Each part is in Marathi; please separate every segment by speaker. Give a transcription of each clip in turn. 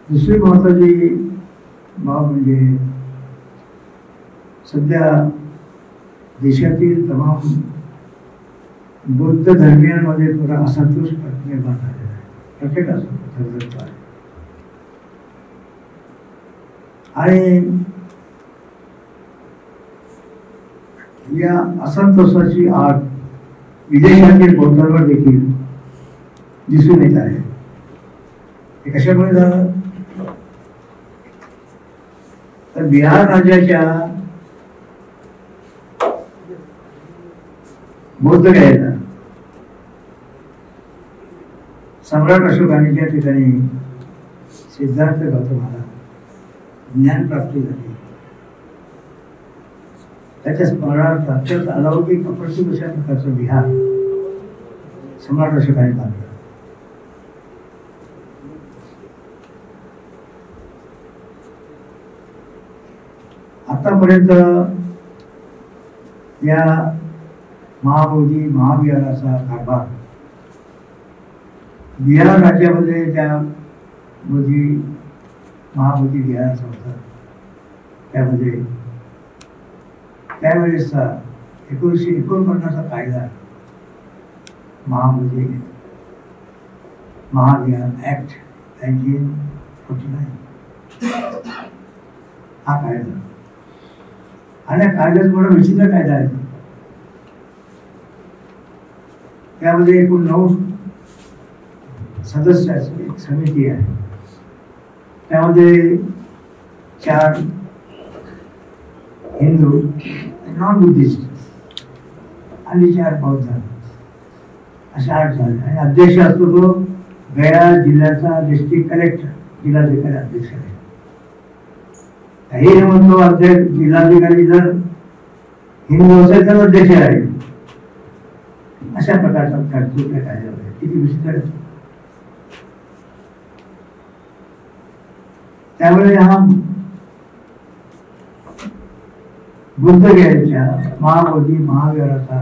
Speaker 1: दुसरी महत्वाची बाब म्हणजे सध्या देशातील तमाम बुद्ध धर्मियांमध्ये थोडा असंतोष निर्माण झालेला आहे. प्रत्येक असंतोष आहे. आणि या असंतोषाची आग विदेशातील बौद्धांवर देखील दिसून येत आहे. हे कशामुळे झालं तर बिहार राज्याच्या बौद्धगयाला सम्राट अशोकाने ज्या ठिकाणी सिद्धार्थ गौतमाला ज्ञान प्राप्ती झाली त्याच्या स्मरणार्थ अत्यंत अलौकिक अप्रतिम अशा प्रकारचं विहार सम्राट अशोकाने बांधलं. आतापर्यंत या महाबोधी महाविहाराचा कारभार बिहार राज्यामध्ये त्या महाबोधी विहाराचा होता. त्यामध्ये त्यावेळेसचा 1949चा कायदा महाबोधी महाविहार ऍक्ट 1949 हा कायदा आणि या कायद्यात मोठा विचित्र कायदा आहे. त्यामध्ये एकूण 9 सदस्याची एक समिती आहे. त्यामध्ये 4 हिंदू नॉन बुद्धिस्ट आणि 4 बौद्ध असे 8 झाले. आणि अध्यक्ष असतो तो गया जिल्ह्याचा डिस्ट्रिक्ट कलेक्टर जिल्हाधिकारी अध्यक्ष आहे. हे म्हणतो अध्यक्ष जिल्हाधिकारी जर हिंदू असेल तर अध्यक्ष आहे. अशा प्रकारचा तरतूद त्या कायद्यामध्ये किती विचित्र. त्यामुळे हा बुद्धगयाच्या महाबोधी महाविहाराचा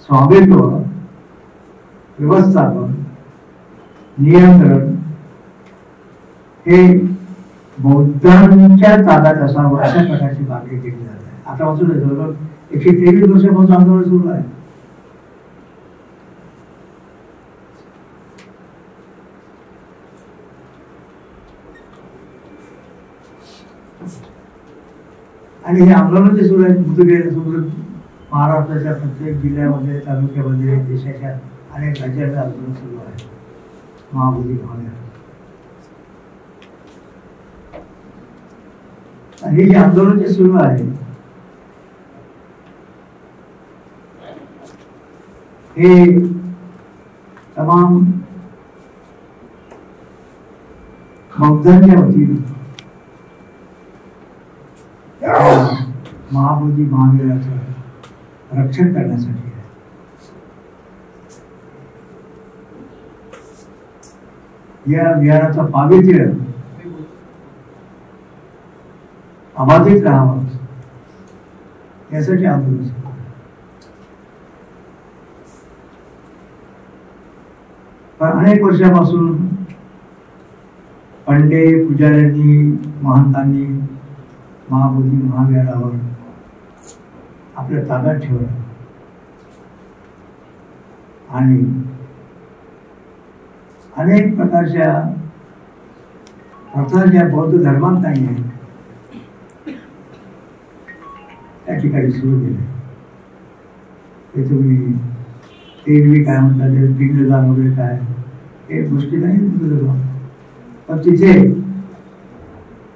Speaker 1: स्वामित्व व्यवस्थापन नियंत्रण हे बौद्धांच्या ताब्यात असावं अशा प्रकारची मागणी केली जात आहे. आता पासून जवळजवळ 123 वर्षापासून आंदोलन सुरू आहे. आणि हे आंदोलन जे सुरू आहे बुद्धगया सुरू महाराष्ट्राच्या प्रत्येक जिल्ह्यामध्ये तालुक्यामध्ये देशाच्या अनेक राज्यामध्ये आंदोलन सुरू आहे महाबोधी महाविहार. आणि हे जे आंदोलन जे सुरू आहे हे तमाम बौद्धांच्या वतीने महाबोधी महाविहाराचं रक्षण करण्यासाठी आहे. या विहाराचा पावित्र्य अबाधित राहावं यासाठी आंदोलन सुरू आहे. पण अनेक वर्षापासून पंडे पुजाऱ्यांनी महंतांनी महाबोधी महाविहारावर आपल्या ताब्यात ठेवलं आणि अनेक प्रकारच्या प्रथा ज्या बौद्ध धर्मात नाही आहेत त्या ठिकाणी सुरू केले. ते तुम्ही एरवी काय म्हणतात ते पिंडदान वगैरे काय हे गोष्टी नाही बुद्ध धर्मात. पण तिथे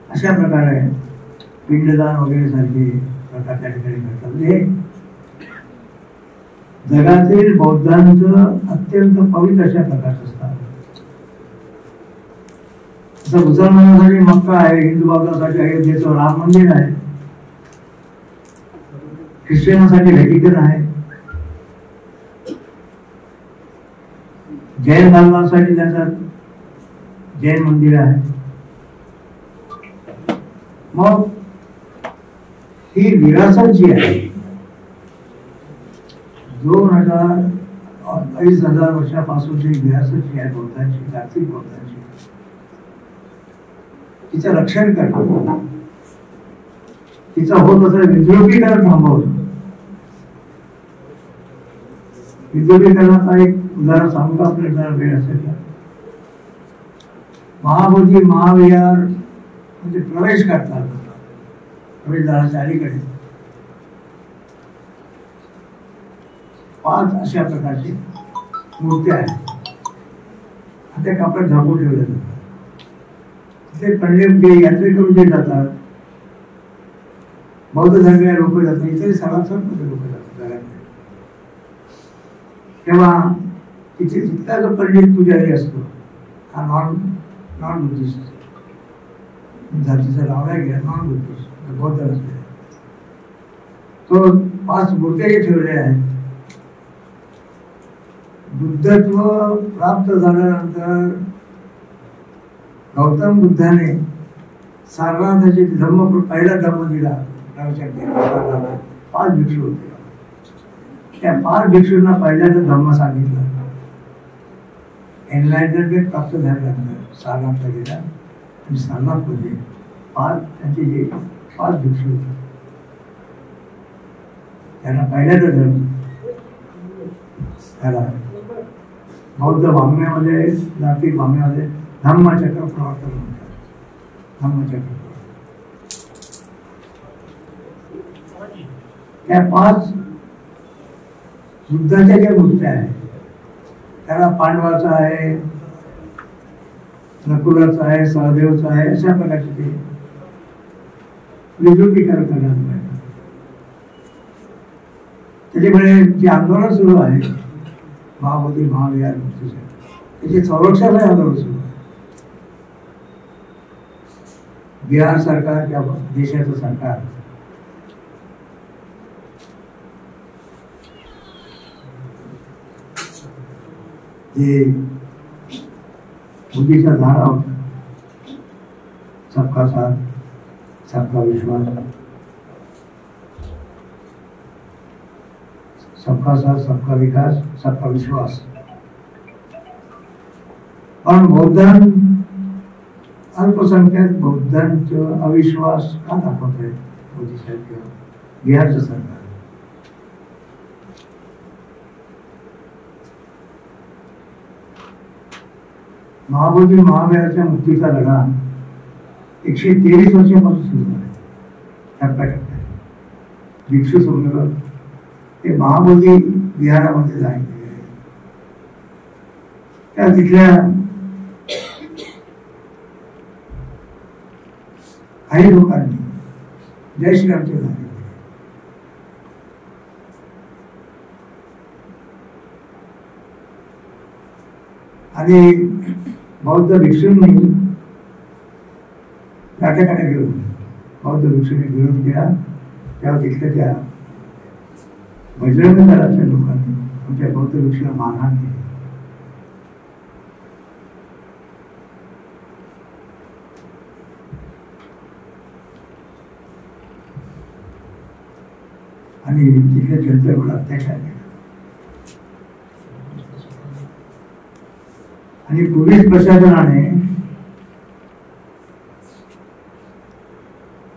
Speaker 1: अशा प्रकारे पिंडदान वगैरे सारखे प्रकार त्या ठिकाणी घडतात. हे जगातील बौद्धांचं अत्यंत पवित्र अशा प्रकारचं स्थान. जसं मुसलमानांसाठी मक्का आहे, हिंदू बांधवांसाठी अयोध्येचं राम मंदिर आहे, ख्रिश्चनांसाठी व्हॅटिकन आहे, जैन बांधवांसाठी त्यांचं जैन मंदिर आहे. मग ही विरासत जी आहे 2,000-2,500 वर्षापासूनची विरासत जी आहे बौद्धांची जागतिक बौद्धांची तिचं रक्षण करणं, तिचं होत असं विद्रुपीकरण थांबवणं. विद्रुपीकरणाचा एक उदाहरण सांगू का आपल्याला वेळ असेल तर? महाबोधी महाविहार म्हणजे प्रवेश करतात, प्रवेशद्वाराच्या अलीकडे 5 अशा प्रकारची मूर्त्या आहेत. त्या कापड झाकून ठेवले जातात. तिथे पंडित जे यात्रेकरू जे जातात, बौद्ध धर्मीय लोक जातात, इतर सरासर लोक जातात. तेव्हा तिथे तिथला जो पंडित पुजारी असतो हा नॉन बुद्धिस्ट जातीचा नाव नाही घ्या, नॉन बुद्धिस्ट बौद्ध असते, तो 5 मूर्त्या ठेवल्या आहेत. बुद्धत्व प्राप्त झाल्यानंतर गौतम बुद्धाने सारनाथाचे पहिला धम्म दिला. 5 भिक्षू होते. त्या 5 भिक्षूंना पहिल्यांदा धम्म सांगितलं. एनलाइटमेंट प्राप्त झाल्यानंतर सारनाथला गेला आणि सारनाथ म्हणजे त्यांचे जे 5 भिक्षू होते त्यांना पहिल्यांदा धर्म त्याला बौद्ध भाम्यामध्ये, जाती भाम्यामध्ये धम्मचक्र प्रवर्तन म्हणतात. धम्मचक्र त्या 5 बुद्धाच्या ज्या मूर्त्या आहेत त्याला पांडवाचा आहे, नकुलाचा आहे, सहदेवचा आहे, अशा प्रकारचे ते विद्रुपीकरण करण्यात पाहिजे. त्याच्यामुळे जे आंदोलन सुरू आहे महाबोधी महाविहार त्याचे संरक्षण आंदोलन सुरू आहे. बिहार सरकार किंवा देशाचं सरकार जे बुद्धीचा धारा होता, सबका साथ सबका विश्वास, सबका साथ सबका विकास सबका विश्वास, पण बौद्धां अल्पसंख्याक बौद्धांचा अविश्वास का दाखवत आहे मोदी साहेब किंवा बिहारचं सरकार? महाबोधी महाविहाराच्या मुक्तीचा लढा 123 वर्षांपासून सुरू आहे. टप्प्याटप्प्याने भिक्षू संमेलन ते महाबोधी विहारामध्ये जायचे. त्या तिथल्या काही लोकांनी जय श्रीरामचे झाले आणि बौद्ध भिक्षूंनी लाटाकाटा घेऊन बौद्ध भिक्षूंनी विरोध केला. तेव्हा तिथल्या त्या बजरंग दलाच्या लोकांनी आमच्या बौद्ध भिक्षूंना मारहाण केली. आणि तिथल्या जनतेवर अत्याचार केला. आणि पोलीस प्रशासनाने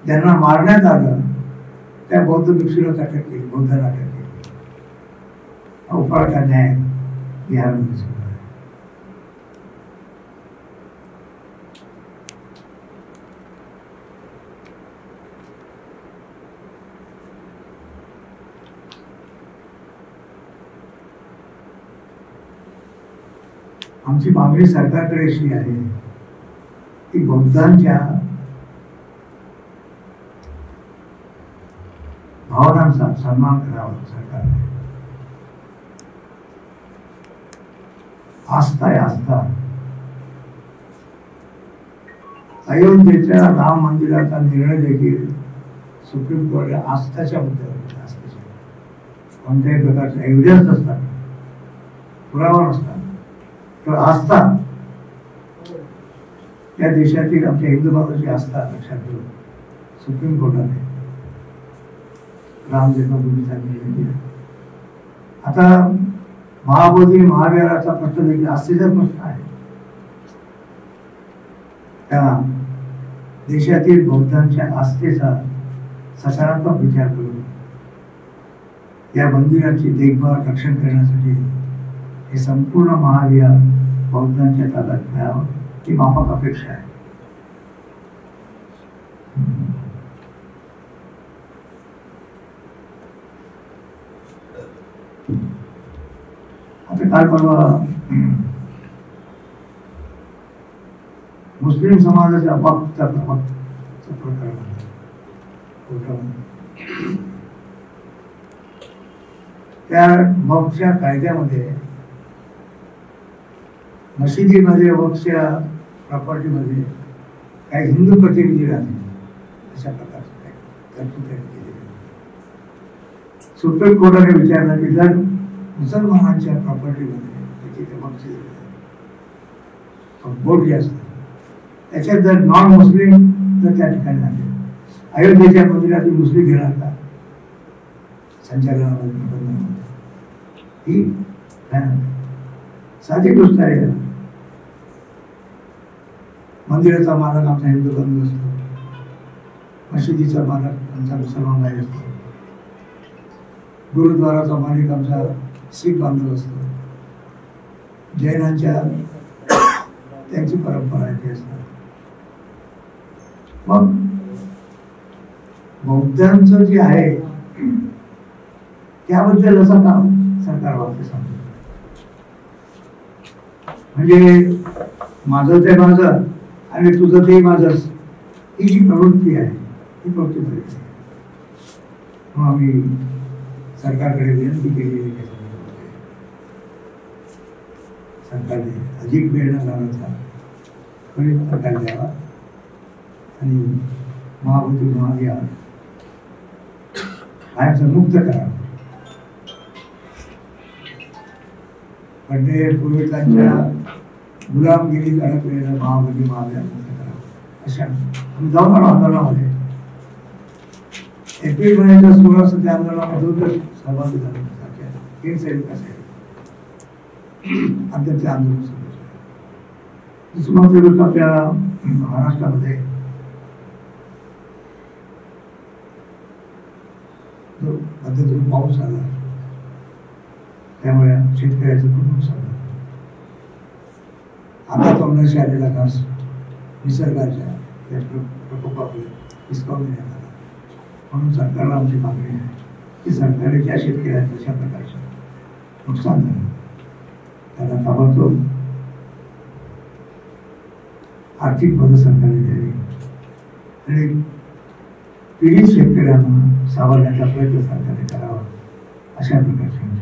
Speaker 1: ज्यांना मारण्यात आलं त्या बौद्ध भिक्षूला अटक केली, बौद्धाला अटक केली. उपाळचा न्याय बिहारमध्ये सुरू आहे. आमची मागणी सरकारकडे अशी आहे की बौद्धांच्या भावनांचा सन्मान करावा सरकारने. आस्था आहे आस्था. अयोध्येच्या राम मंदिराचा निर्णय देखील सुप्रीम कोर्ट आस्थाच्या मुद्द्यावर, आस्थेच्या कोणत्याही प्रकारचे एव्हिडन्स नसतात, पुरावा नसतात, तर आस्था त्या देशातील आमच्या हिंदू बाबाची आस्था लक्षात घेऊन सुप्रीम कोर्टाने राम जन्मभूमीचा निर्णय दिला. आता महाबोधी महाविहाराचा प्रश्न देखील आस्थेचा प्रश्न आहे. त्या देशातील बौद्धांच्या आस्थेचा सकारात्मक विचार करून या मंदिराची देखभाल रक्षण करण्यासाठी हे संपूर्ण महाविहार बौद्धांच्या ताब्यात मिळावं ही माफक अपेक्षा आहे. आता काल परवा मुस्लिम समाजाच्या वक्फचा प्रकरण त्या वक्फच्या कायद्यामध्ये मशिदीमध्ये वक्फच्या प्रॉपर्टीमध्ये काही हिंदू प्रतिनिधी राहतील अशा प्रकारचे तरतूद केली. सुप्रीम कोर्टाने विचारलं की जर मुसलमानांच्या प्रॉपर्टीमध्ये तिथे वक्फ बोर्ड जे असतं त्याच्यात जर नॉन मुस्लिम तर त्या ठिकाणी आले, अयोध्येच्या मंदिरातील मुस्लिम घेणार का संचालनामध्ये ही साधी गोष्ट आहे. मंदिराचा मालक आमचा हिंदू बंधू असतो, मशिदीचा मालक आमचा मुसलमान भाई असतो, गुरुद्वाराचा मालिक आमचा शीख बांधव असतो, जैनांच्या त्यांची परंपरा आहे ते असतात. मग बौद्धांचं जे आहे त्याबद्दल असं काम सरकार वाटते सांगतो. म्हणजे माझं ते माझं आणि तुझं ते माझंच ही जी प्रवृत्ती आहे ही प्रवृत्ती बरी आहे. मग आम्ही सरकारकडे विनंती केली सरकारने अधिक वेळ न लावण्याचा त्वरित प्रकार द्यावा आणि महाभूती महाविहार कायमचं मुक्त करावं. म्हणजे पूर्वजांच्या गुलामगिरीत अडकलेलं महाभूती महाविहार मुक्त करावं अशा आम्ही जाऊन आलो आंदोलनामध्ये. एप्रिल महिन्याच्या 16 त्या आंदोलनामध्ये सहभागी झालो. अध्यक्ष आंदोलन सुरू आहे. दुसरी गोष्ट आपल्या महाराष्ट्रामध्ये जो पद्धतीने पाऊस आला त्यामुळे शेतकऱ्याचं खूप नुकसान झालं. आता तोंडाशी आलेला घास निसर्गाच्या प्रकोपामुळे हिसकावून देण्यात आला. म्हणून सरकारला आमची मागणी आहे की सरकारने ज्या शेतकऱ्यांना अशा प्रकारचं नुकसान झालं त्यांना ताबडतोब आर्थिक मदत सरकारने द्यावी आणि पीडित शेतकऱ्यांना सावरण्याचा प्रयत्न सरकारने करावा अशा प्रकारचे